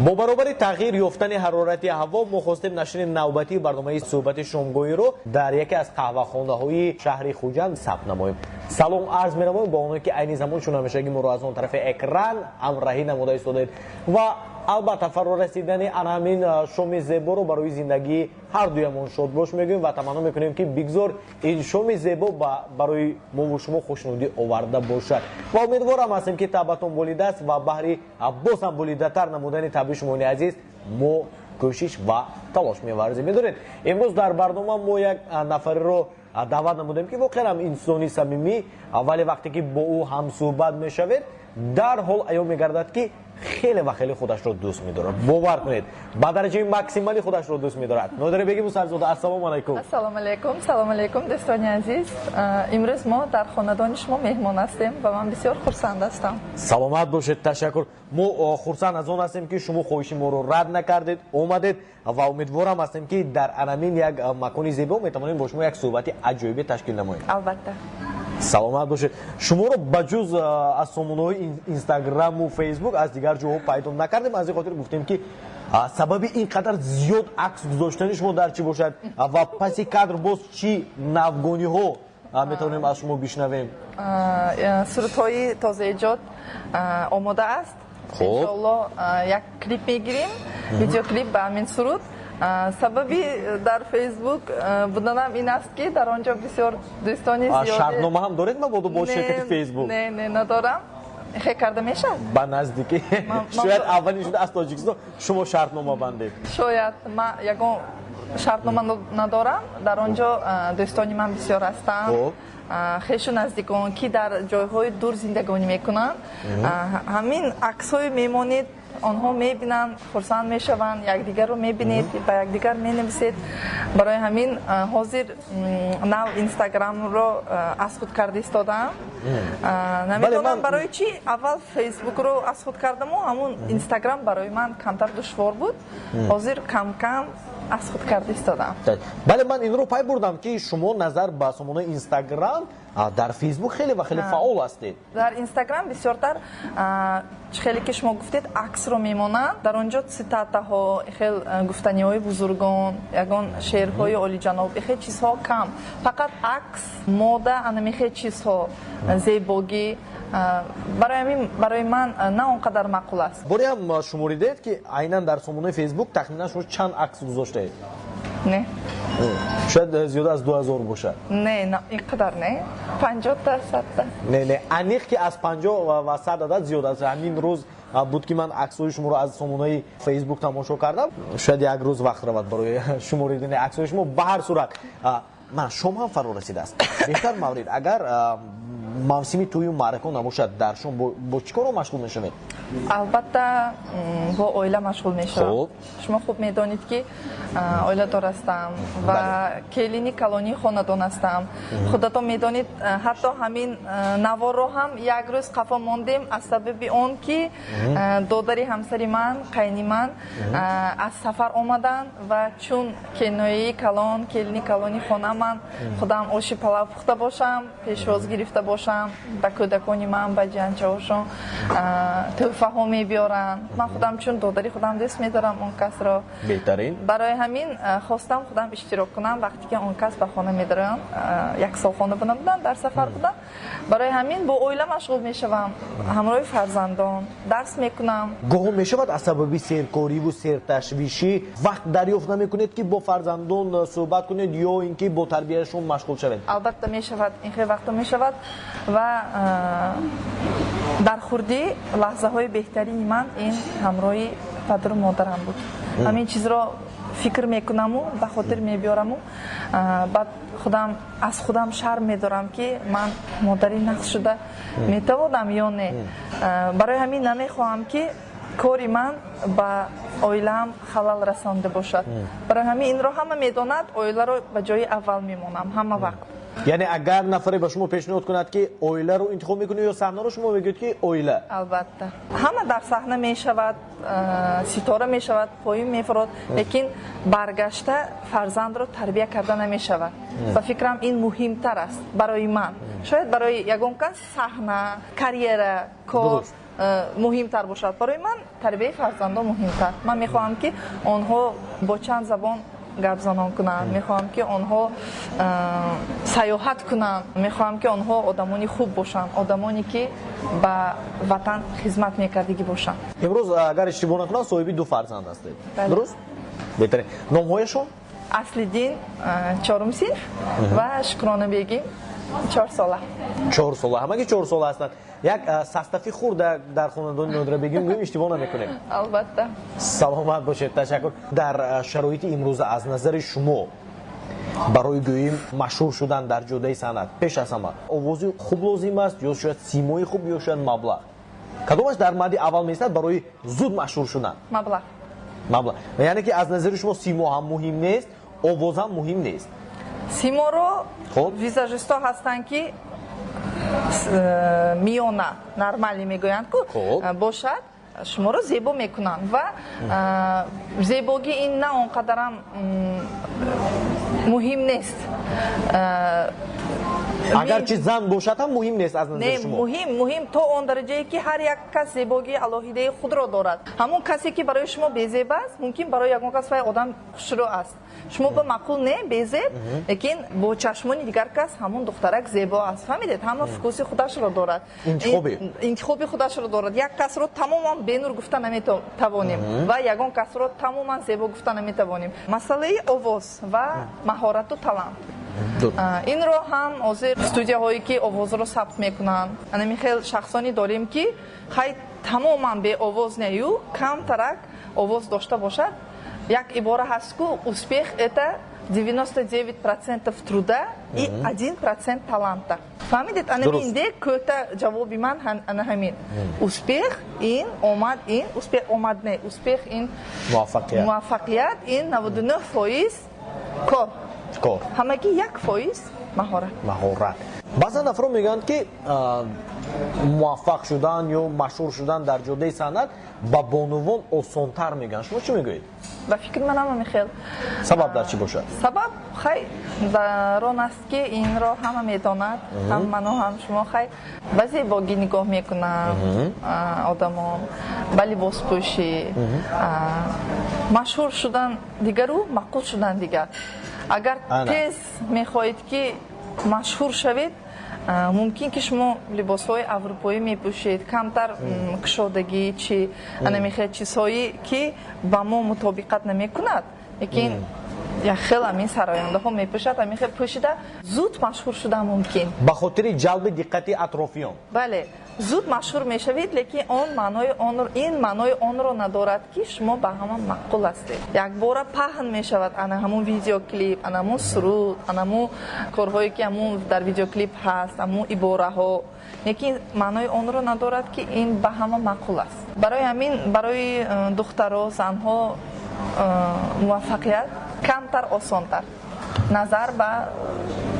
бо баробари тағйир ёфтани ҳарорати ҳаво мо хостем нашри навбатии барномаи суҳбати шомгоҳиро дар яке аз қаҳвахонаҳои шаҳри Хуҷанд сабт намоем. Салом арз меравоем ба онҳое ки айни замон шунавишагӣ моро аз он тарафи экран ҳамроҳӣ намуда истодаед ва албатта фарорасидани анҳамин шоми зеборо барои зиндагии ҳардуямон шодбош мегӯем ва таманно мекунем ки бигзор ин шоми зебо барои мову шумо хушнудӣ оварда бошад ва умедворам ҳастем ки таъбатон болидааст ва баҳри боз ҳам болидатар намудани таъби шумони азиз мо кӯшиш ва талош меварзем. Медонед, имрӯз дар барнома мо як нафареро даъват намудем ки воқеан инсони самимӣ, вале вақте ки бо ӯ ҳамсӯҳбат мешавед дарҳол аён мегардад ки хеле ва хеле худашро дӯст медорад. Бовар кунед, ба дараҷаи максималӣ худашро дӯст медорад. Нодира бегим Мусарзода, ассалому алайкум. Ассалому алайкум. Салом алайкум дӯстони азиз. Имрӯз мо дар хонадони шумо меҳмон ҳастем ва ман бисёр хурсанд ҳастам. Саломат бошед, ташаккур. Мо хурсанд аз он ҳастем ки шумо хоҳиши моро рад накардед, омадед ва умедворам ҳастем ки дар анамин як макони зебо метавонем бо шумо як суҳбати аҷоибе ташкил намоем. Албатта. Саломат бошед. Шуморо ба ҷуз аз сомонаҳои Инстаграму Фейсбук аз дигар ҷоҳо пайдо накардем. Аз ин хотир гуфтем ки сабаби ин қадар зиёд акс гузоштани шумо дар чӣ бошад ва паси кадр боз чӣ навгониҳо метавонем аз шумо бишнавем? Сурудҳои тозаиҷод омода аст. Иншоалло як клип мегирем, видеоклип ба ҳамин суруд. Сабаби дар Фейсбук буданам ин аст ки дар онҷо бисёр дӯстони зиёде. Шартнома ҳам доред мабодо бо ширкати Фейсбук? Не, надорам. Хе карда мешавад? Ба наздикӣ. Шояд аввалин шуда аз Тоҷикистон шумо шартнома бандед. Шояд ман ягон шартнома надорам. Дар онҷо дӯстони ман бисёр ҳастанд. Хешу наздикон ки дар ҷойҳои дур зиндагонӣ мекунанд. Ҳамин аксҳои мемонед, онҳо мебинанд, хурсанд мешаванд, якдигарро мебинед, ба якдигар менависед. Барои ҳамин ҳозир нав Инстаграмро аз худ карда истодаам. Намедонам барои чӣ аввал Фейсбукро аз худ кардаму ҳамун Инстаграм барои ман камтар душвор буд. Ҳозир кам-кам аз худ карда истодам. Бале, ман инро пай бурдам ки шумо назар ба сомонаи Инстаграм дар Фейсбук хеле ва хеле фаъол ҳастед. Дар Инстаграм бисёртар хеле ки шумо гуфтед аксро мемонанд. Дар онҷо цитатаҳо, хел гуфтаниҳои бузургон, ягон шеърҳои олиҷаноб, хел чизҳо кам. Фақат акс, мода, анамихел чизҳо, зебогӣ барои ман на он қадар маъқул аст. Боре ҳам шуморидед ки айнан дар сомонаи Фейсбук тахминан шумо чанд акс гузоштаед? Не. Шояд зиёда аз 2000 бошад. Не, инқадар не. 50-та, 100-та. Не, аниқ ки аз 50 ва 100 адад зиёд аст. Ҳамин рӯз буд ки ман аксҳои шуморо аз сомонаи Фейсбук тамошо кардам. Шояд як рӯз вақт равад барои шуморидани аксҳои шумо. Ба ҳар сурат ман шом ҳам фаро расидааст. Беҳтар маврид, агар мавсими тӯю маъракон набошад дар шом бо чӣ коро машғул мешавед? Албатта бо оила машғул мешавам. Шумо хуб медонед ки оиладор ҳастам ва келини калонии хонадон ҳастам. Худатон медонед, ҳатто ҳамин наворро ҳам як рӯз қафо мондем аз сабаби он ки додари ҳамсари ман, қайни ман аз сафар омаданд ва чун кеноии калон, келини калони хонаман худам оши палав пухта бошам, пешвоз гирифта бошам, ба кӯдакони ман, ба ҷанҷаҳошон тӯҳфаҳо мебиёранд. Ман худам чун додари худам дӯст медорам он касро. Беҳтарин. Барои ҳамин хостам худам иштирок кунам вақте ки он кас ба хона медороянд. Як сол хона буда будам, дар сафар будам. Барои ҳамин бо оила машғул мешавам, ҳамроҳи фарзандон дарс мекунам. гоҳо мешавад аз сабаби серкориву серташвишӣ вақт дарёфт намекунед ки бо фарзандон суҳбат кунед ё ин ки бо тарбияшон машғул шавед? Албатта мешавад, ин хел вақто мешавад ва дар хурдӣ лаҳзаҳои беҳтарини ман ин ҳамроҳи падару модарам буд. Ҳамин чизро фикр мекунаму ба хотир мебиёраму баъд аз худам шарм медорам ки ман модари нақс шуда метавонам ё не. Барои ҳамин намехоҳам ки кори ман ба оилаам халал расонда бошад. Барои ҳамин инро ҳама медонад, оиларо ба ҷои аввал мемонам ҳама вақт. Яъне агар нафаре ба шумо пешниҳод кунад ки оиларо интихоб мекунед ё саҳнаро, шумо мегӯед ки оила? Албатта. Ҳама дар саҳна мешавад, ситора мешавад, поим мефурод, лекин баргашта фарзандро тарбия карда намешавад. Ба фикрам ин муҳимтар аст барои ман. Шояд барои ягон кас саҳна, карьера, кор муҳимтар бошад. Барои ман тарбияи фарзандон муҳимтар. Ман мехоҳам ки онҳо бо чанд забон гап занон кунанд, мехоҳам ки онҳо саёҳат кунанд, мехоҳам ки онҳо одамони хуб бошанд, одамоне ки ба ватан хизмат мекардагӣ бошанд. имрӯз агар иштибоҳ накунам соҳиби 2 фарзанд ҳастед. Бале. Дуруст? Беҳтарин. Номҳояшон? Аслиддин 4 синф ва Шукрона бегим 4 сола. 4 сола. Ҳамаги 4 сола ҳастанд. Як састави хурд дар хонадони Нодира бегим гӯем иштибоҳ намекунем. Албатта. Саломат бошед. Ташаккур. Дар шароити имрӯза аз назари шумо барои гӯем машҳур шудан дар ҷодаи санъат пеш аз ҳама овози хуб лозим аст ё шояд симои хуб ё шояд маблағ? Кадомаш дар мадди аввал меистад барои зуд машҳур шудан? Маблағ. Маблағ. Яъне ки аз назари шумо симо ҳам муҳим нест, овоз ҳам муҳим нест. Симоро Хоб. визажисто ҳастанд ки миёна нормали мегӯянд ку Хоб. бошад, шуморо зебо мекунанд ва зебогӣ ин на он қадарам муҳим нест. Агарчи зан бошад ҳам муҳим нест аз назари шумо. муҳим то он дараҷае ки ҳар як кас зебогии алоҳидаи худро дорад. Ҳамон касе ки барои шумо безеб аст, мумкин барои ягон кас вай одам хушрӯ аст. Шумо ба маъқул не безеб, лекин бо чашмони дигар кас ҳамон духтарак зебо аст. Фаҳмидед? ҳама вкуси худашро дорад. Интихоби худашро дорад. Як касро тамоман бенур гуфта наметавонем ва ягон касро тамоман зебо гуфта наметавонем. Масъалаи овоз ва маҳорату талант. Инро ҳам ҳозир студияҳое ки овозро сабт мекунанд, анами хел шахсони дорем ки хай тамоман беовоз нею, камтарак овоз дошта бошад. Як ибора ҳаст ку успех это 99% труда и 1% таланта. Фаҳмидед? Анами инде кӯта ҷавоби ман ана ҳамин. Успех ин омад ин, успех омад не, успех ин муваффақият ин 99% кор. Ҳамаги 1% маҳорат. Баъзан афрод мегӯянд ки муваффақ шудан ё машҳур шудан дар ҷодаи санъат ба бонувон осонтар мегӯянд. Шумо чӣ мегӯед? ба фикри манам михел. Сабаб дар чӣ бошад? Сабаб хай дар он аст ки инро ҳама медонад, ҳам ману ҳам шумо хай ба зебогӣ нигоҳ мекунанд одамон, ба либоспӯшӣ. Машҳур шудан дигару маъқул шудан дигар. Агар тез мехоҳед ки машҳур шавед, мумкин ки шумо либосҳои аврупоӣ мепӯшед, камтар кушодагӣ чи анамихел чизҳои ки ба мо мутобиқат намекунад, лекин яхел амин сарояндаҳо мепӯшад, амихел пӯшида зуд машҳур шудан мумкин. Ба хотири ҷалби диққати атрофиён. Бале, зуд машҳур мешавед, лекин ин маънои онро надорад ки шумо ба ҳама маъқул ҳастед. Якбора паҳн мешавад ана ҳамун видеоклип, ана ҳамун суруд, ана ҳамун корҳое ки ҳамун дар видеоклип ҳаст, ҳамун ибораҳо, лекин маънои онро надорад ки ин ба ҳама маъқул аст. Барои ҳамин барои духтаро, занҳо муваффақият камтар осонтар назар ба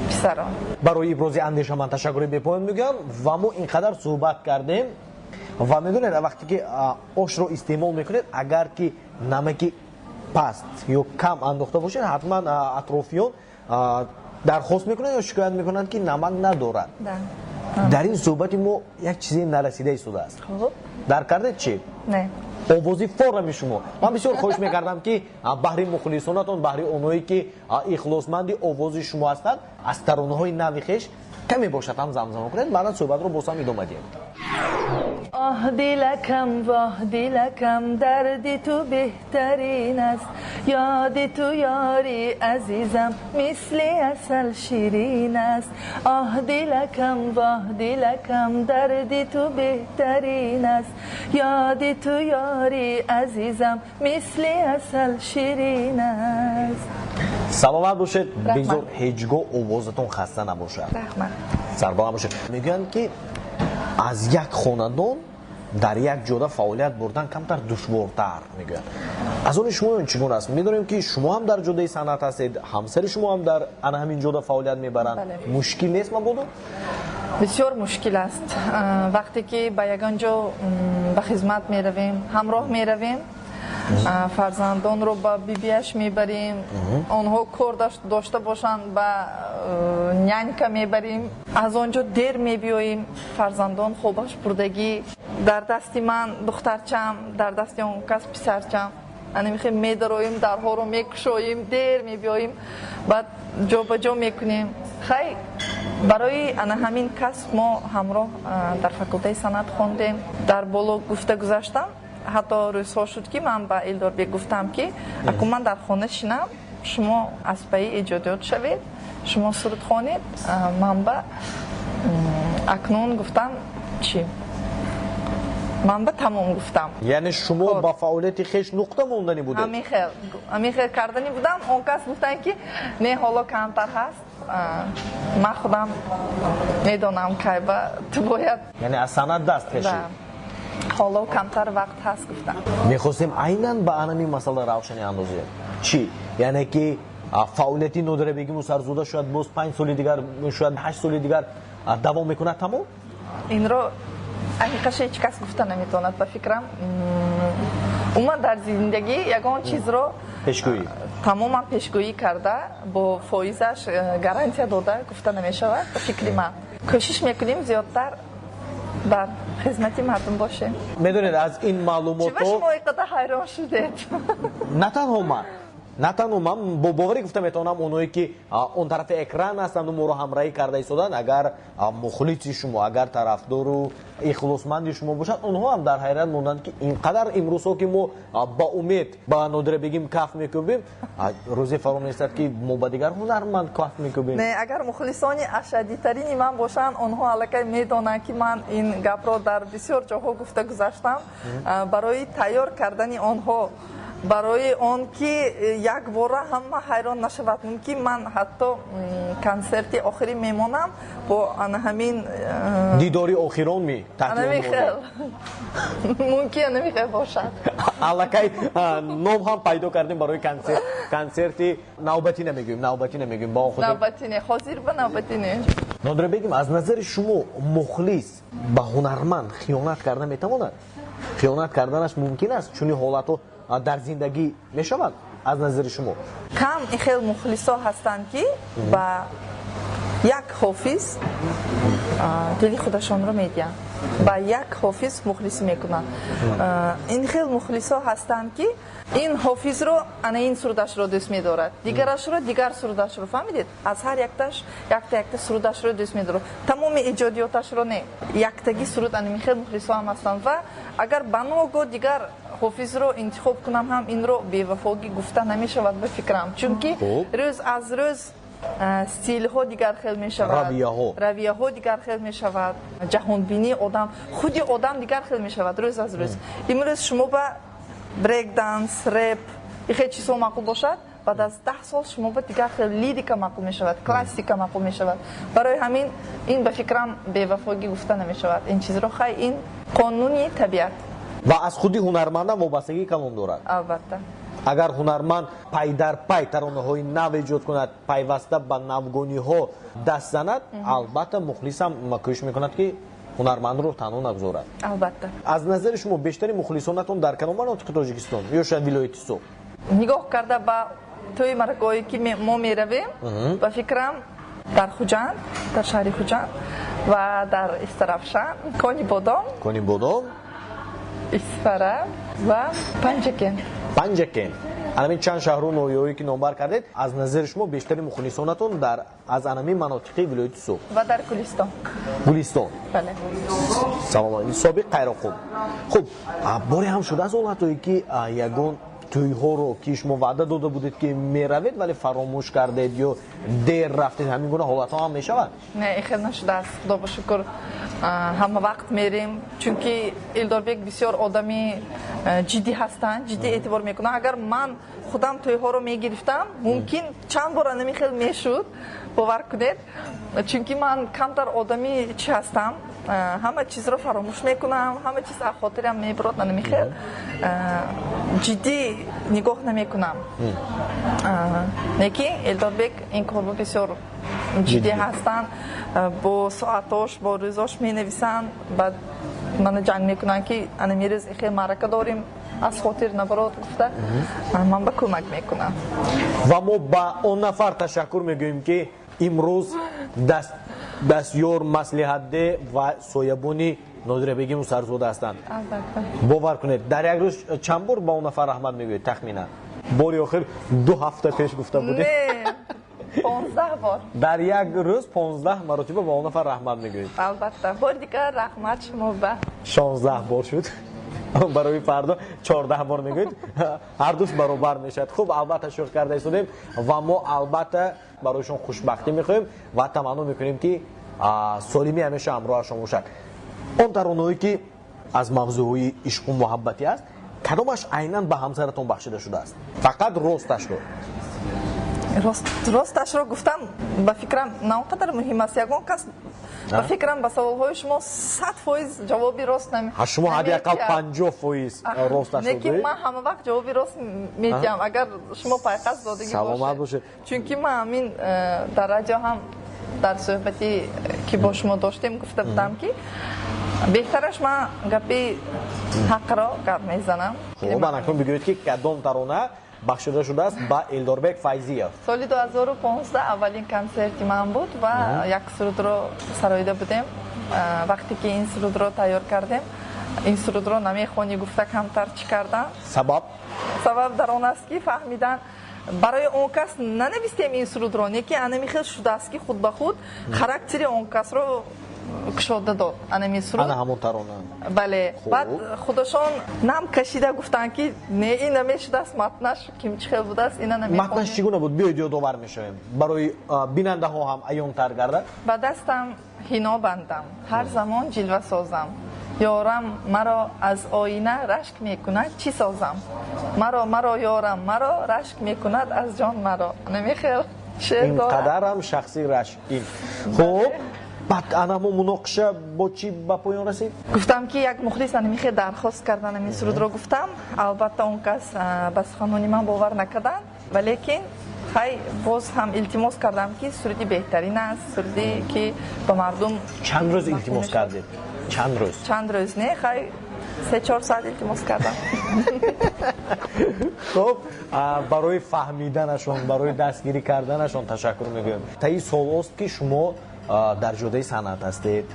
писарон. Барои ибрози андеша ман ташаккури бепоён мегӯям ва мо ин қадар суҳбат кардем ва медонед вақте ки ошро истеъмол мекунед, агар ки намаки паст ё кам андохта бошед, ҳатман атрофиён дархост мекунанд ё шикоят мекунанд ки намак надорад. Дар ин суҳбати мо як чизе нарасида истодааст. Дарк кардед чӣ? Не. овози форами шумо. Ман бисёр хоҳиш мекардам ки баҳри мухлисонатон, баҳри онҳое ки ихлосманди овози шумо ҳастанд, аз таронаҳои нави хеш каме бошад ҳам замзама кунед. Баъдан суҳбатро боз ҳам идома диҳем. آه دلکم واه دلکم درد تو بهترین است یاد تو یاری عزیزم مثل عسل شیرین است آه دلکم واه دلکم درد تو بهترین است یاد تو یاری عزیزم مثل عسل شیرین است. саломат бошед. Бигзор ҳеҷ гоҳ овозатон хаста набошад. رحمت. Сарбо набошед. Мегӯянд ки аз як хонадон дар як ҷода фаъолият бурдан камтар душвортар мегӯянд. Аз они шумо чӣ гуна аст? Медонем ки шумо ҳам дар ҷодаи санъат ҳастед, ҳамсари шумо ҳам дар ана ҳамин ҷода фаъолият мебаранд. Мушкил нест мабодо? бисёр мушкил аст. Вақте ки ба ягон ҷо ба хизмат меравем, ҳамроҳ меравем, фарзандонро ба бибияш мебарем, онҳо кор дошта бошанд ба нянька мебарем, аз он ҷо дер мебиёем, фарзандон хобаш бурдагӣ дар дасти ман духтарчам, дар дасти он кас писарчам. Анемихе медароим, дарҳоро мекушоим, дер мебиёим, баъд ҷобаҷо мекунем. Хай барои ана ҳамин касб мо ҳамроҳ дар факултаи санъат хондем. Дар боло гуфта гузаштам, ҳатто рӯзҳо шуд ки ман ба Элдорбек гуфтам ки акун ман дар хона шинам, шумо аспаи эҷодиёт шавед, шумо суруд хонед, манба акнун гуфтам чӣ? Манба тамом гуфтам. яъне шумо ба фаъолияти хеш нуқта мондани будед? ҳамин хел кардани будам. Он кас гуфтанд ки не ҳоло камтар ҳаст, ман худам медонам кайба ту бояд, яъне аз санъат даст кашид. ҳоло камтар вақт ҳаст гуфтам. мехостем айнан ба анами масъала равшани андозем. Чӣ? яъне ки фаъолияти Нодира Бегиму Сарзода шояд боз 5 соли дигар, шояд 8 соли дигар давом мекунад тамом? Инро ҳақиқаташ ҳеҷ кас гуфта наметавонад. Ба фикрам уман дар зиндагӣ ягон чизро пешгӯӣ тамоман пешгӯӣ карда бо фоизаш гарантия дода гуфта намешавад. Ба фикри ман кӯшиш мекунем зиёдтар дар хизмати мардум бошем. медонед аз ин маълумото чива шумо ин қадар ҳайрон шудед? на танҳо ман бо боварӣ гуфта метавонам оное ки он тарафи экран ҳастанду моро ҳамраҳӣ карда истоданд, агар мухлиси шумо, агар тарафдору ихлосманди шумо бошад, онҳо ҳам дар ҳайрат монданд ки ин қадар имрӯзҳо ки мо ба умед ба Нодира Бегим каф мекӯбем, рӯзе фаро меистад ки мо ба дигар ҳунарманд каф мекӯбем. Не, агар мухлисони ашадитарини ман бошанд, онҳо аллакай медонанд ки ман ин гапро дар бисёр ҷоҳо гуфта гузаштам. Барои тайёр кардани онҳо, барои он ки як бора ҳама ҳайрон нашавад, мумкин ман ҳатто консерти охирӣ мемонам бо ана ҳамин дидори охирон мумкин анамихел бошад. аллакай ном ҳам пайдо кардем барои консерти навбатӣ намегӯем ба худ навбатӣ не, ҳозир ба навбатӣ не. Нодира Бегим, аз назари шумо мухлис ба ҳунарманд хиёнат карда метавонад? хиёнат карданаш мумкин аст? чунин ҳолатҳо дар зиндагӣ мешавад аз назари шумо? Кам ихел мухлисо ҳастанд ки ба як ҳофиз дили худашонро медиҳанд, ба як ҳофиз мухлисӣ мекунанд. ин хел мухлисо ҳастанд ки ин ҳофизро ана ин сурудашро дӯст медорад, дигарашро дигар сурудашро, фаҳмидед? Аз ҳар якта сурудашро дӯст медорад, тамоми эҷодиёташро не, яктагӣ суруд ана ин хел мухлисо ҳам ҳастанд. Ва агар ба ногоҳ дигар ҳофизро интихоб кунам, ҳам инро бевафогӣ гуфта намешавад ба фикрам, чунки рӯз аз рӯз стилҳо дигар хел мешавад, равияҳо дигар хел мешавад, ҷаҳонбинии одам, худи одам дигар хел мешавад рӯз аз рӯз. имрӯз шумо ба брейк данс, рэп ихе чизҳо маъқул бошад, баъд аз 10 сол шумо ба дигар хел лирика маъқул мешавад, классика маъқул мешавад. барои ҳамин ин ба фикрам бевафогӣ гуфта намешавад. ин чизро хай ин қонуни табиат ва аз худи ҳунармандам вобастагӣ калон дорад. албатта агар ҳунарманд пай дар пай таронаҳои нав эҷод кунад, пайваста ба навгониҳо даст занад, албатта мухлисам кӯшиш мекунад ки ҳунармандро танҳо нагузорад. албатта. аз назари шумо бештари мухлисонатон дар кадом манотиқи Тоҷикистон ё шояд вилояти Соғ? нигоҳ карда ба тӯи маракаҳое ки мо меравем, ба фикрам дар Хуҷанд, дар шаҳри Хуҷанд ва дар Истарафшан, Кони Бодом, Исфара ва Панҷакен. анамин чанд шаҳру ноҳияҳое ки номбар кардед, аз назари шумо бештари мухлисонатон аз анамин манотиқи вилояти Соғ ва дар Гулистон. бале. салом алайкум. Собиқ Қайроқуб, хуб, боре ҳам шудааст ҳолатое ки ягон тӯйҳоро ки шумо ваъда дода будед ки меравед вале фаромӯш кардед ё дер рафтед, ҳамин гуна ҳолатҳо ҳам мешавад? Не, ихел нашудааст, худо ба шукр. ҳама вақт мерем, чунки Элдорбек бисёр одами ҷиддӣ ҳастанд, ҷиддӣ эътибор мекунанд. агар ман худам тӯйҳоро мегирифтам, мумкин чанд бор анами хел мешуд, бовар кунед, чунки ман камтар одами чӣ ҳастам, ҳама чизро фаромӯш мекунам, ҳама чиз аз хотирам мебирод, анами хел ҷиддӣ нигоҳ намекунам. лекин Элдорбек ин корро бисёр ҷиддӣ ҳастанд, бо соатош, бо рӯзош менависанд, баъд мана ҷанг мекунанд ки анами рӯз ихел маърака дорим, аз хотир набарод гуфта, ман ба кӯмак мекунам. ва мо ба он нафар ташаккур мегӯем ки имрӯз дастёр маслиҳатдеҳ ва соябони Нодира Бегиму Сарзода ҳастанд. албатта. Бовар кунед, дар як рӯз чанд бор ба он нафар раҳмат мегӯед тахминан? Бори охир 2 ҳафта пеш гуфта будед. Не, 15 бор. Дар як рӯз 15 маротиба ба он нафар раҳмат мегӯед. албатта. Бор дигар раҳмат шумо ба 16 бор шуд. Барои фардо 14 бор мегӯед. Ҳар душ баробар мешавад. Хуб, албатта шӯх карда истодем ва мо албатта бароишон хушбахтӣ мехоҳем ва таманно мекунем ки солимӣ ҳамеша ҳамроҳашон бошад. Он таронаҳое ки аз мавзӯъҳои ишқу муҳаббатӣ аст, кадомаш айнан ба ҳамсаратон бахшида шудааст? Фақат росташро. росташро гуфтам, ба фикрам на он қадар муҳим аст. Ягон кас ба фикрам ба саволҳои шумо 100% ҷавоби рост намедиҳад. Шумо ҳадиақал 50% росташро не ки ман ҳама вақт ҷавоби рост медиҳам. Агар шумо пайқас додагӣ саломат бошед. Чунки ман ҳамин дараҷа ҳам дар суҳбати ки бо шумо доштем гуфта будам ки беҳтараш ман гапи ҳақро гап мезанам. Хуб, анакун бигӯед ки кадом тарона бахшида шудааст ба Элдорбек Файзиев? соли 2015 аввалин консерти ман буд ва як сурудро сароида будем. Вақте ки ин сурудро тайёр кардем, ин сурудро намехонӣ гуфта камтар чӣ кардан? Сабаб дар он аст ки фаҳмидан барои он кас нанавистем ин сурудро, не ки анами хел шудааст ки худ ба худ характери он касро кушода дод. Анами суруд ана ҳамон тарона. бале. Баъд худошон нам кашида гуфтанд ки не ин намешудааст, матнаш ким чӣ хел будааст, ина намехонем. Матнаш чӣ гуна буд? Биёед ёдовар мешавем барои бинандаҳо ҳам аёнтар гардад. ба дастам ҳино бандам, ҳар замон ҷилва созам. ёрам маро аз оина рашк мекунад, чӣ созам? маро ёрам маро рашк мекунад аз ҷон маро. Намехел шеър дорад. Инқадарам шахсӣ рашкин. Хуб, баъд анамо муноқиша бо чӣ ба поён расид? гуфтам ки як мухлис намехел дархост кардан ҳамин сурудро гуфтам. Албатта он кас ба суханони ман бовар накарданд, валекин хай боз ҳам илтимос кардам ки суруди беҳтарин аст, суруди ки ба мардум. Чанд рӯз илтимос кардед? Чанд рӯз? Чанд рӯз не, хай 3-4 соат илтимос кардам. хуб, барои фаҳмиданашон, барои дастгирӣ карданашон ташаккур мегӯем. Таи солҳост ки шумо дар ҷодаи санъат ҳастед.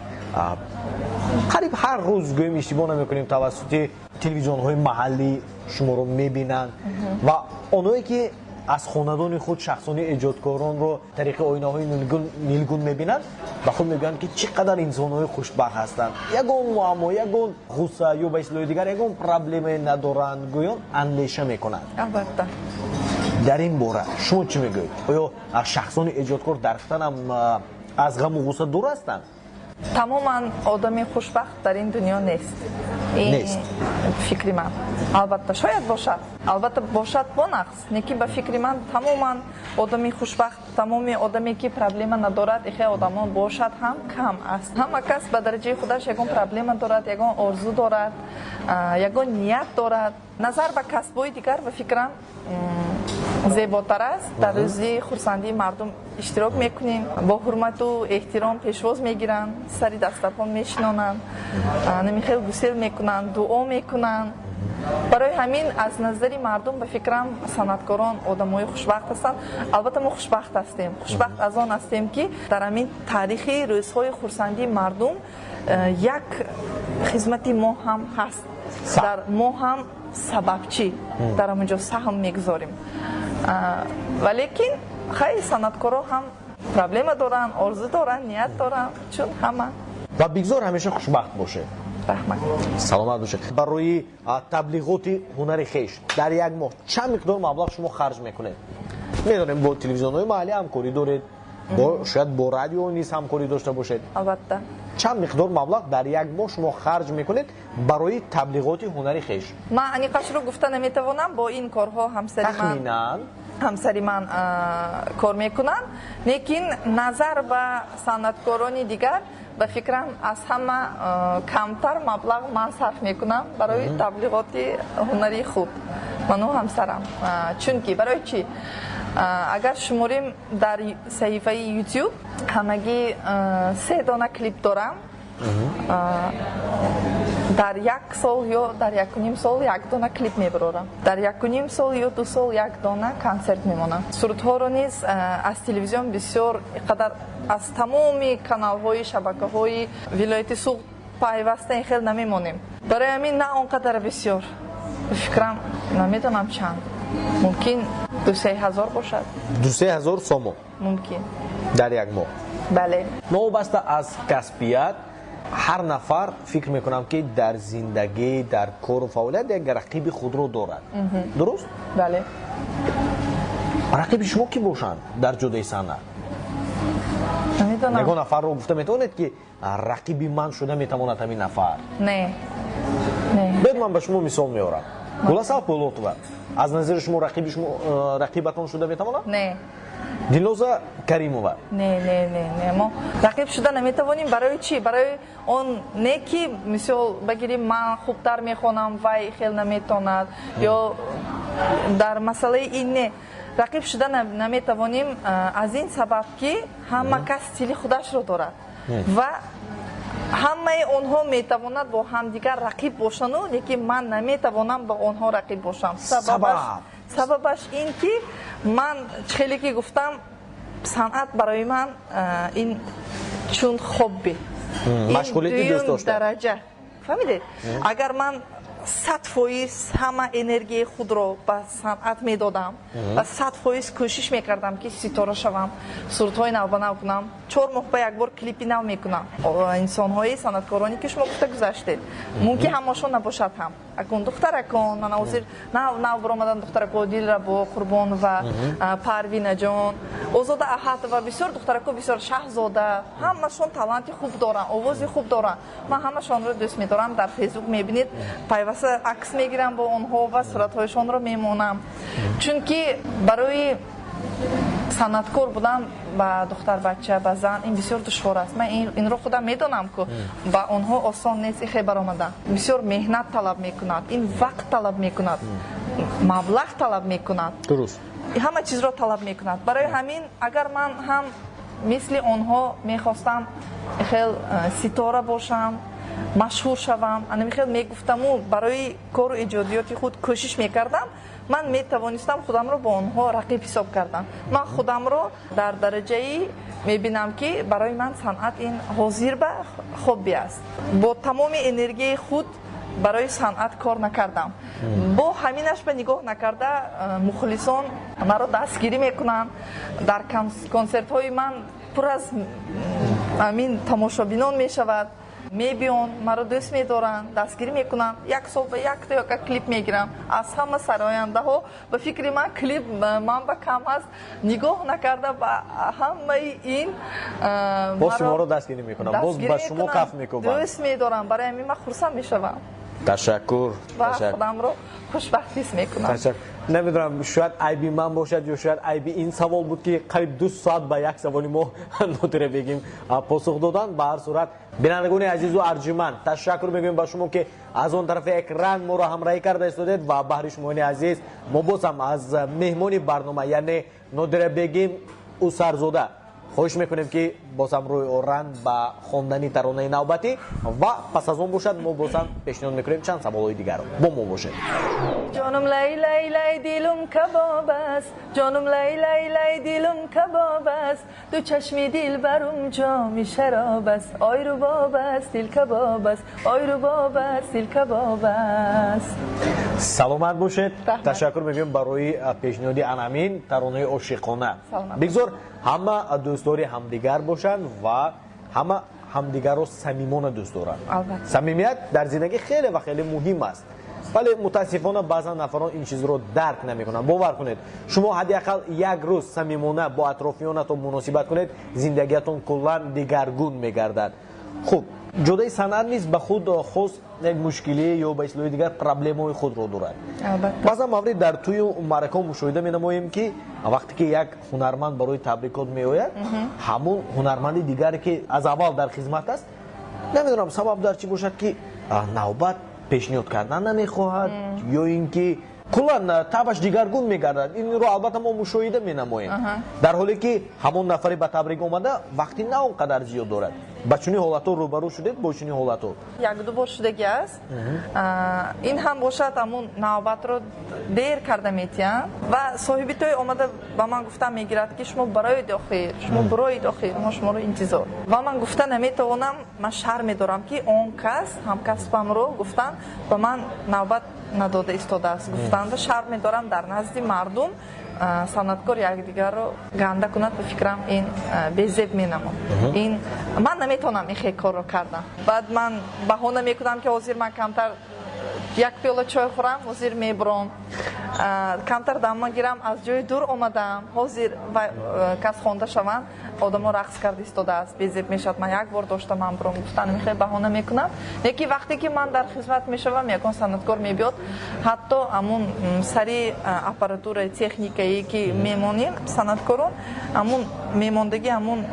қариб ҳар рӯз гӯем иштибоҳ намекунем тавассути телевизионҳои маҳаллӣ шуморо мебинанд ва онҳое ки аз хонадони худ шахсони эҷодкоронро тариқи оинаҳои нилгун мебинанд, ба худ мегӯянд ки чӣ қадар инсонҳои хушбахт ҳастанд. Ягон муаммо, ягон ғусса ё ба ислоҳи дигар ягон проблемае надоранд, гӯён андеша мекунанд. албатта. дар ин бора шумо чӣ мегӯед? Оё шахсони эҷодкор дар хитанам аз ғаму ғусса дур ҳастанд? тамоман одами хушбахт дар ин дунё нест. Нест. фикри ман. Албатта шояд бошад. Албатта бошад бо нақс. Не ки ба фикри ман тамоман одами хушбахт, тамоми одаме ки проблема надорад, ихе одамон бошад ҳам кам аст. Ҳама кас ба дараҷаи худаш ягон проблема дорад, ягон орзу дорад, ягон ният дорад. Назар ба касбҳои дигар ба фикрам зеботар аст. Дар рӯзи хурсандии мардум иштирок мекунем, бо ҳурмату эҳтиром пешвоз мегиранд, сари дастархон мешинонанд, намихел гусел мекунанд, дуо мекунанд. барои ҳамин аз назари мардум ба фикрам санъаткорон одамҳои хушбахт ҳастанд. албатта мо хушбахт ҳастем. хушбахт аз он ҳастем ки дар ҳамин таърихи рӯзҳои хурсандии мардум як хизмати мо ҳам ҳаст. дар мо ҳам сабабчӣ дар ҳамонҷо саҳм мегузорем. валекин хай санъаткоро ҳам проблема доранд, орзу доранд, ният доранд, чун ҳама. ва бигзор ҳамеша хушбахт боше. раҳмат. саломат бошед. барои таблиғоти ҳунари хеш дар як моҳ чанд миқдор маблағ шумо харҷ мекунед? медонем бо телевизионҳои маҳаллӣ ҳамкорӣ доред, шояд бо радио низ ҳамкорӣ дошта бошед. албатта. чанд миқдор маблағ дар як моҳ шумо харҷ мекунед барои таблиғоти ҳунари хеш? ман аниқашро гуфта наметавонам. бо ин корҳо ҳамсари ман кор мекунанд, лекин назар ба санъаткорони дигар ба фикрам аз ҳама камтар маблағ ман сарф мекунам барои таблиғоти ҳунари худ ману ҳамсарам. чунки барои чӣ? агар шуморем дар саҳифаи YouTube ҳамагӣ 3 дона клип дорам. дар 1 сол ё дар 1.5 сол 1 дона клип мебарорам. дар 1.5 сол ё 2 сол 1 дона консерт мемонам. сурудҳоро низ аз телевизион бисёр қадар аз тамоми каналҳои шабакаҳои вилояти суғд пайваста ин хел намемонем. Барои ҳамин на он қадар бисёр. Фикрам намедонам чанд. Мумкин 2-3 ҳазор бошад. 2-3 ҳазор сомо Мумкин. дар як моҳ. Бале. новобаста аз касбият ҳар нафар фикр мекунам ки дар зиндагӣ дар кору фаъолият як рақиби худро дорад. дуруст? Бале. рақиби шумо ки бошанд дар ҷудои санъат? Намедонам. ягон нафарро гуфта метавонед ки рақиби ман шуда метавонад ҳамин нафар? Не. Не. бед ман ба шумо мисол меорам. гуласал пулотова аз назари шумо рақибатон шуда метавонад? Не. дилноза каримова? Не. Мо рақиб шуда наметавонем. Барои чӣ? Барои он не ки мисол багирем ман хубтар мехонам, вай хел наметонад ё дар масъалаи ин не. рақиб шуда наметавонем аз ин сабаб ки ҳама кас стили худашро дорад ва ҳамаи онҳо метавонад бо ҳамдигар рақиб бошану лекин ман наметавонам ба онҳо рақиб бошам. Сабабаш ин ки ман хеле ки гуфтам санъат барои ман ин чун хобби, машғулияти дӯст дошта дараҷа. фаҳмидед? агар ман 100% ҳама энергияи худро ба санъат медодам ва 100% кӯшиш мекардам ки ситора шавам, сурудҳои навбанав кунам, 4 моҳ ба як бор клипи нав мекунам. инсонҳои санъаткороне ки шумо гуфта гузаштед мумкин ҳамошон набошад ҳам. акун духтаракон ман ҳозир нав баромадан духтарако Дилрабо Қурбон ва Парвинаҷон, Озода Аҳад ва бисёр духтарако, бисёр Шаҳзода, ҳамашон таланти хуб доранд, овози хуб доранд. ман ҳамашонро дӯст медорам. дар фейсбук мебинед пайваста акс мегирам бо онҳо ва суратҳояшонро мемонам. чунки барои санъаткор будан ба духтарбача ба зан ин бисёр душвор аст. ман инро худам медонам ки ба онҳо осон нест ихе баромадан. бисёр меҳнат талаб мекунад, ин вақт талаб мекунад, маблағ талаб мекунад, дуруст, ҳама чизро талаб мекунад. барои ҳамин агар ман ҳам мисли онҳо мехостам хел ситора бошам, машҳур шавам, анамихел мегуфтаму барои кору иҷодиёти худ кӯшиш мекардам, ман метавонистам худамро бо онҳо рақиб ҳисоб кардам. ман худамро дар дараҷаи мебинам ки барои ман санъат ин ҳозир ба хобби аст. бо тамоми энергияи худ барои санъат кор накардам. бо ҳаминаш ба нигоҳ накарда мухлисон маро дастгирӣ мекунанд. дар консертҳои ман пур аз амин тамошобинон мешавад. мебиён маро дӯст медоранд, дастгирӣ мекунанд. як сол ба як ёка клип мегирам. аз ҳама сарояндаҳо ба фикри ман клип ман ба кам аст, нигоҳ накарда ба ҳамаи ин боз шуморо дастгирӣ мекунам, боз ба шумо каф мекунам, дӯст медорам. барои ҳамин ман хурсанд мешавам ташаккур ва худамро хушбахт ҳис мекунам. намедонам шояд айби ман бошад ё шояд айби ин савол буд ки қариб 2 соат ба як саволи мо Нодира бегим посух доданд. ба ҳар сурат бинандагони азизу арҷуманд ташаккур мегӯем ба шумо ки аз он тарафи экран моро ҳамроҳӣ карда истодед ва баҳри шумоёни азиз мо боз ҳам аз меҳмони барнома яъне Нодира бегим Усарзода хоҳиш мекунем ки боз ҳам рӯй оранд ба хондани таронаи навбатӣ ва пас аз он бошад мо боз ҳам пешниҳод мекунем чанд саволҳои дигарро. бо мо бошед. جانم لای لای لای دیلم کباب است، جانم لای لای لای دیلم کباب است، دو چشمی دل برم جامی شراب است، آی رو باب است دل کباب است، آی رو باب است دل کباب است. саломат бошед. ташаккур мегӯем барои пешниҳоди анамин таронаи ошиқона. бигзор ҳама дӯстдори ҳамдигар бошанд ва ҳама ҳамдигарро самимона дӯст доранд. самимият дар зиндагӣ хеле ва хеле муҳим аст, вале мутаассифона баъзан нафарон ин чизро дарк намекунанд. бовар кунед, шумо ҳадиақал як рӯз самимона бо атрофиёнатон муносибат кунед, зиндагиятон куллан дигаргун мегардад. хуб, ҷудои санъат низ ба худ хос як мушкилӣ ё ба ислоҳи дигар проблемаҳои худро дорад. баъзан маврид дар тӯи маъракаҳо мушоҳида менамоем ки вақте ки як ҳунарманд барои табрикот меояд, ҳамун ҳунарманди дигаре ки аз аввал дар хизмат аст, намедонам сабаб дар чӣ бошад ки навбат пешниҳод кардан намехоҳад ё ин ки куллан табаш дигаргун мегардад. инро албатта мо мушоҳида менамоем, дар ҳоле ки ҳамон нафари ба табрик омада вақти на он қадар зиёд дорад. ба чуни ҳолато рӯбарӯ шудед бо чуни ҳолато? Як ду бор шудагӣ аст. Ин ҳам бошад амун навбатро дер карда метиҳанд ва соҳиби той омада ба ман гуфта мегирад ки шумо бароед охир, шумо бироед охир, мо шуморо интизор. Ва ман гуфта наметавонам, ман шарм медорам ки он кас ҳамкасбамро гуфтан ба ман навбат надода истодааст. Гуфтан ва шарм медорам дар назди мардум санъаткор якдигарро ганда кунад. ба фикрам ин безеб менамод. Ин ман наметавонам ин хел корро кардан. Баъд ман баҳона мекунам ки ҳозир ман камтар як пиёла чой хӯрам, ҳозир мебурам, камтар дам гирам, аз ҷои дур омадам, ҳозир кас хонда шаванд, одамо рақс карда истодааст, безеб мешавад. Ман як бор доштам, ман бурам, гуфтан мехел баҳона мекунам. Лекин вақте ки ман дар хизмат мешавам, ягон санъаткор мебиёд, ҳатто амун сари аппаратураи техникае ки мемонем санъаткорон, амун мемондагӣ амун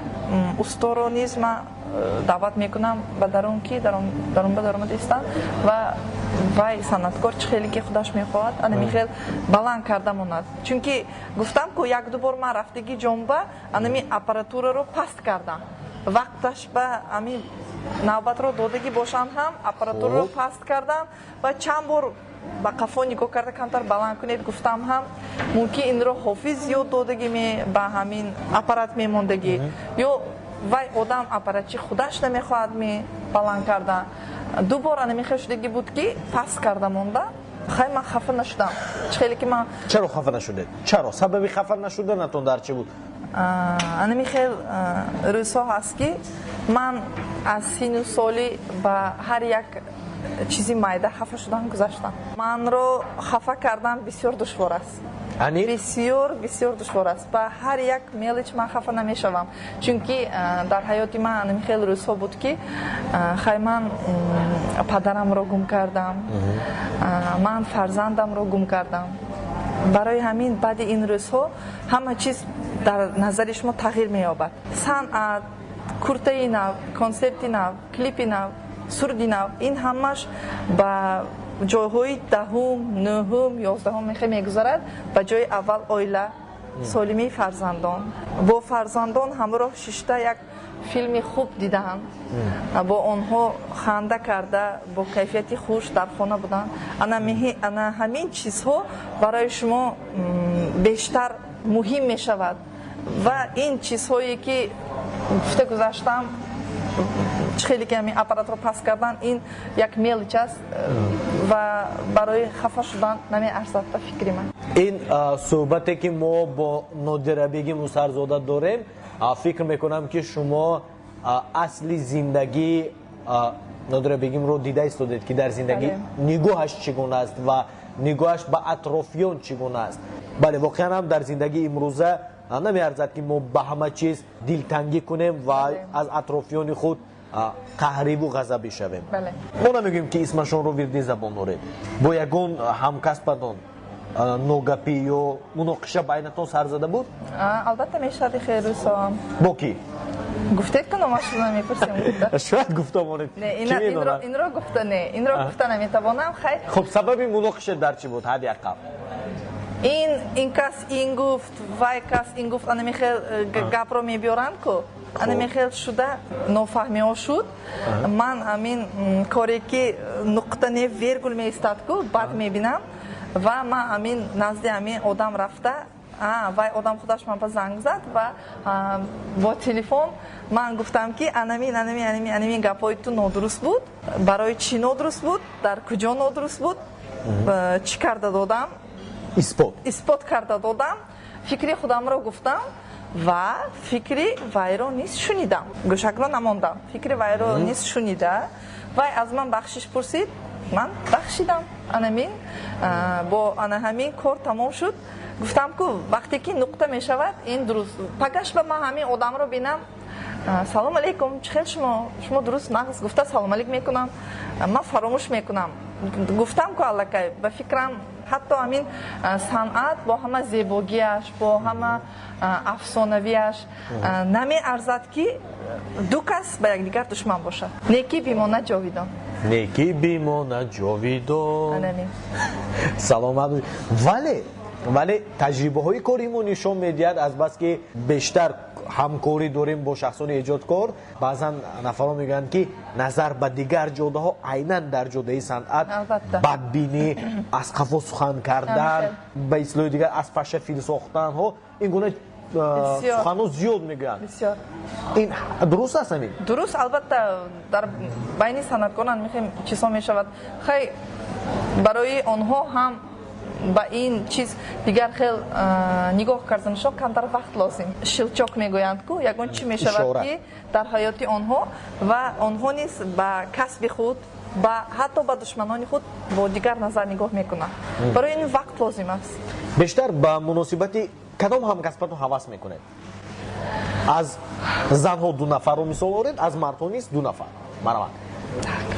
усторо низ ман даъват мекунам ба дарун ки дарун ба даромад истанд ва вай санъаткор чӣ хеле ки худаш мехоҳад ана михел баланд карда монад. Чунки гуфтам ку як ду бор ман рафтаги ҷомба анами аппаратураро паст кардам. Вақташ ба ами навбатро додагӣ бошам ҳам аппаратураро паст кардам ва чанд бор ба қафо нигоҳ карда камтар баланд кунед гуфтам ҳам мумкин инро ҳофиз зиёд додагӣ ба ҳамин аппарат мемондагӣ ё вай одам аппаратчи худаш намехоҳад баланд карда. Ду бор анамихел шудагӣ буд ки паст карда монда. Хай ман хафа нашудам. Чӣ хеле ки ман чаро хафа нашудед? Чаро сабаби хафа нашуданатон дар чӣ буд? Анамихел рӯзҳо ҳаст ки ман аз сину соли ба ҳар як чизи майда хафа шудан гузаштам. Манро хафа кардан бисёр душвор аст. Бисёр душвор аст. Ба ҳар як мелич ман хафа намешавам. Чунки дар ҳаёти ман анамихел рӯзҳо буд ки хай ман падарамро гум кардам, ман фарзандамро гум кардам. Барои ҳамин баъди ин рӯзҳо ҳама чиз дар назари шумо тағйир меёбад. Санъат, куртаи нав, консерти нав, клипи нав, сурди нав, ин ҳамаш ба ҷойҳои даҳум, нӯҳум, ёздаҳум мегузарад. Ба ҷои аввал оила, солимии фарзандон. Бо фарзандон ҳамроҳ шишта як филми хуб дидаам. Бо онҳо ханда карда, бо кайфияти хуш дар хона буданд. Ана ҳамин чизҳо барои шумо бештар муҳим мешавад. Ва ин чизҳое ки гуфта гузаштам, чӣ хеле ки ҳамин аппаратро паст кардан, ин як мелич аст ва барои хафа шудан намеарзад ба фикри ман. ин суҳбате ки мо бо Нодира бегим Мусарзода дорем, фикр мекунам ки шумо асли зиндагӣ Нодира бегимро дида истодед ки дар зиндагӣ нигоҳаш чӣ гуна аст ва нигоҳаш ба атрофиён чӣ гуна аст. бале воқеан ҳам дар зиндагии имрӯза намеарзад ки мо ба ҳама чиз дилтангӣ кунем ва аз атрофиёни худ қаҳрибу ғазабӣ шавем. Мо намегӯем ки исмашонро вирди забон доред. Бо ягон ҳамкасбатон ногапӣ ё муноқиша байнатон сар зада буд? Албатта мешавад хеле рӯзҳоам. Бо ки? Гуфтед ки номашро намепурсем. Шояд гуфтамонед. Инро гуфта наметавонам. Хайр. Хуб, сабаби муноқиша дар чӣ буд ҳад яқаб? ин кас ин гуфт, вай кас ин гуфт, ана мехел гапро мебиёранд ку. Ана мехел шуда нофаҳмиҳо шуд. Ман амин коре ки нуқта не вергул меистад ку, баъд мебинам ва ман амин назди амин одам рафта, вай одам худаш ман ба занг зад ва бо телефон ман гуфтам ки анамин гапои ту нодуруст буд. Барои чӣ нодуруст буд? Дар куҷо нодуруст буд? Чӣ карда додам? Исбот карда додам. Фикри худамро гуфтам ва фикри вайро низ шунидам. Гӯшакро намондам. Фикри вайро низ шунида вай аз ман бахшиш пурсид, ман бахшидам. Анамин бо ҳамин кор тамом шуд. Гуфтам ку вақте ки нуқта мешавад ин дуруст. Пагаш ба ман ҳамин одамро бинам, салом алейкум, чӣ хел шумо дуруст нағз гуфта салом алейк мекунам, ман фаромӯш мекунам. Гуфтам ку аллакай ба фикрам ҳатто ҳамин санъат бо ҳама зебогиаш, бо ҳама афсонавиаш намеарзад ки ду кас ба якдигар душман бошад. Некӣ бимона ҷовидон. Некӣ бимона ҷовидон. Саломат. Вале ولی تجربه های کاری ما نشان میدهد از بس که بیشتر همکاری داریم با شخصان ایجادکار بعضا نفران میگن که نظر به دیگر جاده ها عیناً در جاده صنعت بدبینی از قفا سخن کردن به اصطلاح دیگر از فحش فیلم ساختن ها این گونه سخنان زیاد میگن بسیار این درست است همین درست البته در بین صنعتکاران میخوایم چیزا میشود خیلی برای آنها هم با این چیز دیگر خیلی نگاه کردنشان کمتر وقت لازم شلچاک میگویند که یگان چی میشود که در حیات آنها و آنها نیز با کسب خود با حتی با دشمنان خود با دیگر نظر نگاه میکنند برای این وقت لازم است بیشتر با مناسبت کدام همکسبتون حواس میکنید از زنها 2 نفر رو مثال آورید از مردها نیز 2 نفر مرحبا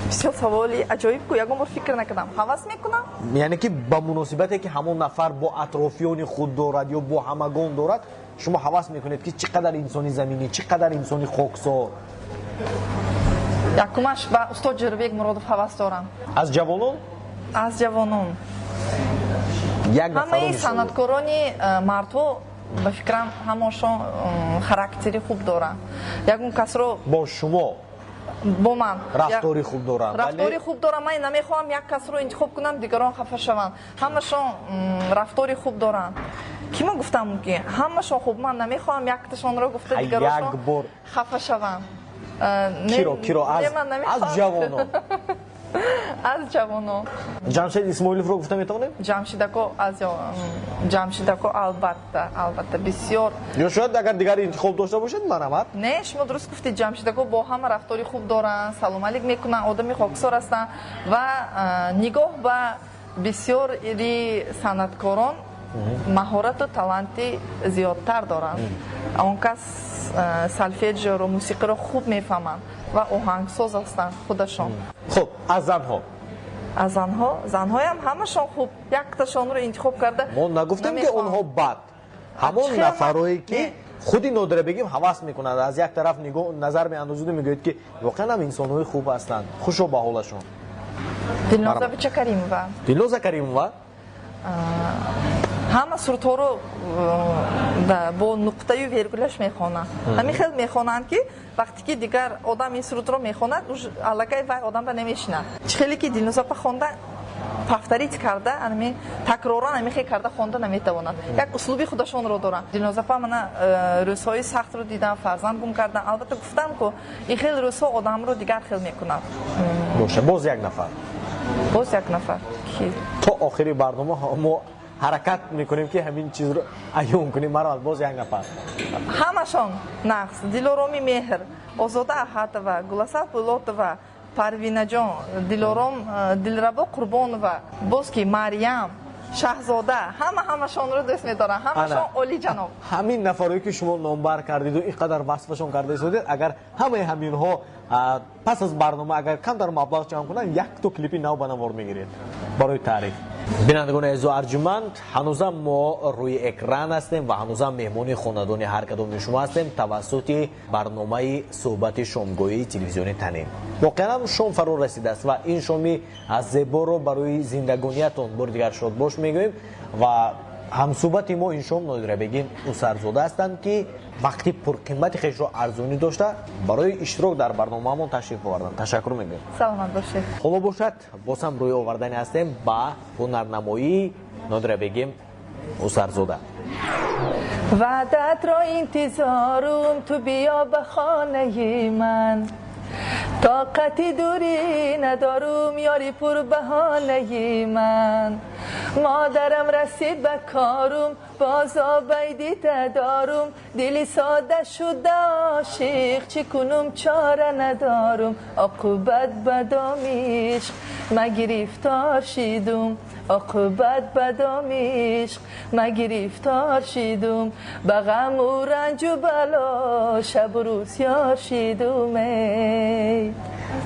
بسیار سوالی عجایب که یگان بار فکر نکردم حواس میکنم یعنی که با مناسبتی که همون نفر با اطرافیان خود دارد یا با همگان دارد شما حواس میکنید که چقدر انسانی زمینی چقدر انسانی خاکسار یکمش با استاد جربیک مرادف حواس دارم از جوانان از جوانان یک نفر همه صنعتکارانی مردها به فکرم همشون خاراکتری خوب دارن یگون کس رو با شما با من رفتاری خوب دارن رفتاری خوب دارم من نمیخوام یک کس رو انتخاب کنم دیگران خفه شوند همشون رفتاری خوب دارن کی من گفتم که همشون خوب من نمیخوام یک تاشون رو گفته دیگران خفه شوند کیرو از جوانان از جوانان جمشید اسماعیلوف رو گفتم میتونیم جمشیدکو البته بسیار یا شاید اگر دیگر انتخاب داشته باشید مرحمت نه شما درست گفتید جمشیدکو با همه رفتاری خوب دارن سلام علیک میکنن آدمی خاکسار هستن و نگاه به بسیار صنعتکاران مهارت و таланти زیادتر دارن اون کس سلفیج رو موسیقی رو خوب میفهمن و آهنگساز هستن خودشون خب از زنها از زنها هم همشون خوب یک تاشون رو انتخاب کرده ما نگفتیم که اونها بد همون نفرایی که خودی نادره بگیم حواس میکنند از یک طرف نظر میاندازید میگوید که واقعا هم انسان‌های خوب هستند خوش و به حالشون دلنازا بچه کریمова دلنازا کریمова همه سرطا رو با نقطه و ویرگولش میخوانند همین خیلی میخوانند که وقتی که دیگر آدم این سرط رو میخواند علاقه وای آدم را نمیشنند خیلی که دلنازا خوانده پافتریت کرده همین تکرارا نمیخواد کرده خوانده نمیتواند یک اسلوبی خودشون رو دارن دلنازا من روزهای سخت رو دیدم فرزند گم کردن البته گفتم که این خیلی روزها آدم رو دیگر خیلی میکنند باشه باز یک نفر کی تا آخری برنامه ما حرکت میکنیم که همین چیز رو عیان کنیم مرحبا باز یک نفر همشون نقص دلارومی مهر آزاده احاتова گلاسا پولاتова پروینا جان دلارم دلربا قربانова باز کی مریم شاهزاده همشون رو دوست می‌دارن همشون عالی جناب همین نفرایی که شما نامبر کردید و اینقدر وصفشون کرده اید اگر همینها پس از برنامه اگر کم در مبلغ جمع کنن یک تا کلیپی نو به نوار میگیرید برای تعریف بینندگان عزیز و ارجمند هنوزم ما روی اکران هستیم و هنوزم مهمون خاندان هر کدام شما هستیم توسط برنامه صحبت شامگاهی تلویزیونی تنین واقعا شام فرا رسیده است و این شامی از زیبا رو برای زندگانیتون بار دیگر شاد باش میگوییم و همصحبت ما این شام نادره بگیم اسرزاده هستند که وقتی پرقیمت خیش رو ارزونی داشته برای اشتراک در برنامه ما تشریف آوردن تشکر میگیم سلامت باشید حالا باشد بازم روی آوردن هستیم با هنرنمایی نادره بگیم اسرزاده وعدت را انتظارم تو بیا به خانه من طاقتی دوری ندارم یاری پر بهانه من مادرم رسید به کارم باز آبیدی دارم دلی ساده شده عاشق چی کنم چاره ندارم عاقبت بدام عشق ما گرفتار شیدم عاقبت بدام عشق ما گرفتار شیدم به غم و رنج و بلا شب و روز یار شیدم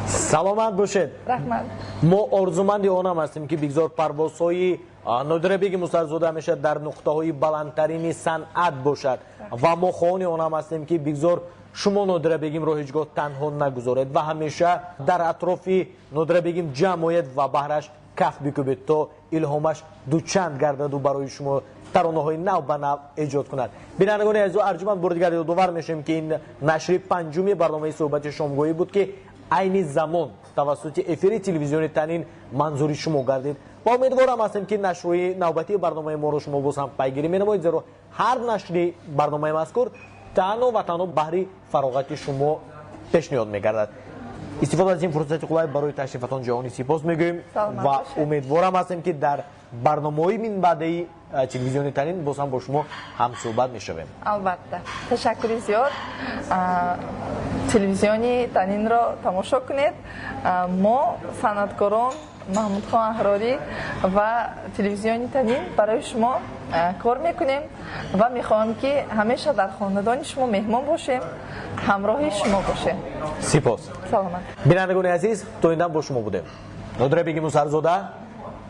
سلامت باشید رحمت ما آرزومند آنم هستیم که بگذار پروازهای نادره بگیم اسرزاده میشه در نقطه های بلندترین صنعت باشد و ما خواهان آنم هستیم که بگذار شما نادره بگیم رو هیچگاه تنها نگذارید و همیشه در اطراف نادره بگیم جمعیت و بهرش کف بکوبید تا الهامش دوچند گردد و برای شما таронаҳои нав ба нав эҷод кунад. бинандагони азизу арҷуманд бори дигар ёдовар мешавем ки ин нашри панҷуми барномаи суҳбати шомгоҳӣ буд ки айни замон тавассути эфири телевизиони танин манзури шумо гардид. ва умедворам ҳастем ки нашрҳои навбатии барномаи моро шумо боз ҳам пайгирӣ менамоед, зеро ҳар нашри барномаи мазкур танҳо ва танҳо баҳри фароғати шумо пешниҳод мегардад. истифода аз ин фурсати қулай барои ташрифатон ҷаҳонӣ сипос мегӯем ва умедворам ҳастем ки дар барномаҳои минбаъдаи телевизиони танин боз ҳам бо шумо ҳамсӯҳбат мешавем. албатта ташаккури зиёд. телевизиони танинро тамошо кунед. мо санъаткорон маҳмудхон аҳрорӣ ва телевизиони танин барои шумо кор мекунем ва мехоҳам ки ҳамеша дар хонадони шумо меҳмон бошем, ҳамроҳи шумо бошем. сипос. саломат. бинандагони азиз, то индан бо шумо будем. нодира беги мусарзода,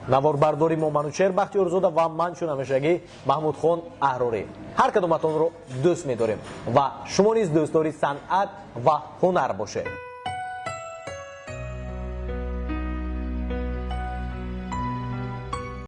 наворбардори мо манучер бахтиёрзода ва ман чун ҳамешагӣ маҳмудхон аҳрорӣ ҳар кадоматонро дӯст медорем ва шумо низ дӯстдори санъат ва ҳунар бошед.